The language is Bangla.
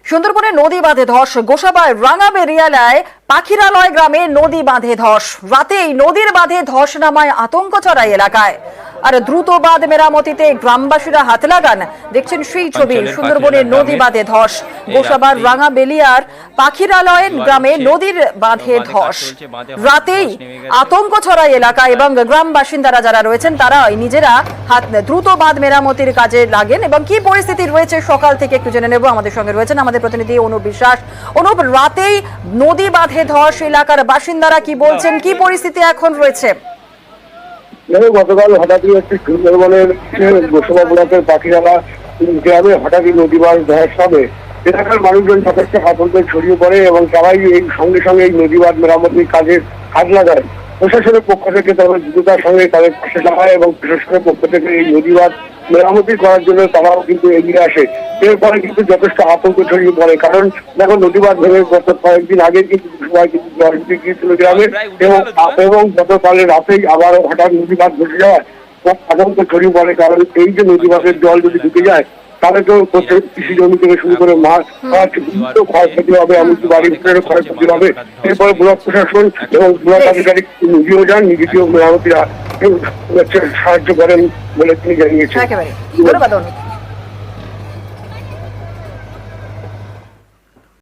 সুন্দরবনে নদী বাঁধে ধস, গোসাবার রাঙাবেরিয়ালায় পাখিরালয় গ্রামে নদী বাঁধে ধস। রাতেই নদীর বাঁধে ধস নামায় আতঙ্ক ছড়ায় এলাকায়। আর দ্রুত বাঁধ মেরামতিতে গ্রামবাসীরা হাত লাগান। দেখছেন সেই ছবি, সুন্দরবনের নদী বাঁধে ধস। গোসাবার রাঙাবেলিয়ার পাখিরালয় গ্রামে নদীর বাঁধে ধস। রাতেই আতঙ্ক ছড়ায় এলাকায় এবং গ্রাম বাসিন্দারা যারা রয়েছেন তারা নিজেরা দ্রুত বাঁধ মেরামতির কাজে লাগেন। এবং কি পরিস্থিতি রয়েছে সকাল থেকে একটু জেনে নেব। আমাদের সঙ্গে রয়েছেন আমাদের প্রতিনিধি অনুপ বিশ্বাস। অনুপ, রাতেই নদী বাঁধে ধস, এলাকার বাসিন্দারা কি বলছেন, কি পরিস্থিতি এখন রয়েছে? গতকাল হঠাৎই হচ্ছে সুন্দরবনের গোসাবা ব্লকের পাখিরালা গ্রামে হঠাৎই নদী বাঁধ ধস হবে। এলাকার মানুষজন যথেষ্ট আতঙ্কে ছড়িয়ে পড়ে এবং তারাই এই সঙ্গে সঙ্গে এই নদী বাঁধ মেরামতির কাজে হাত লাগায়। প্রশাসনের পক্ষ থেকে তাদের দ্রুততার সঙ্গে তাদের পাশে দাঁড়ায় এবং প্রশাসনের পক্ষ থেকে এই নদী বাঁধ মেরামতি করার জন্য তারাও কিন্তু এগিয়ে আসে। এরপরে কিন্তু যথেষ্ট আতঙ্ক ছড়িয়ে পড়ে, কারণ দেখো নদী বাঁধ ভেঙে গত কয়েকদিন আগে কিন্তু সবাই কিন্তু জল ঢুকে গিয়েছিল গ্রামে এবং গতকালের রাতেই আবার হঠাৎ নদী বাঁধ ধসে যাওয়ায় আতঙ্ক ছড়িয়ে পড়ে। কারণ এই যে নদী বাঁধের জল যদি ঢুকে যায় তাহলে তো কৃষি জমি থেকে শুরু করে মাছ ক্ষয়ক্ষতি হবে, এমনকি বাড়ির ভিতরে ক্ষয়ক্ষতি হবে। এরপরে ব্লক প্রশাসন এবং ব্লক আধিকারিক নিজেও যান, নিজেকেও মেরামতিরা সাহায্য করেন বলে তিনি জানিয়েছেন। ধন্যবাদ।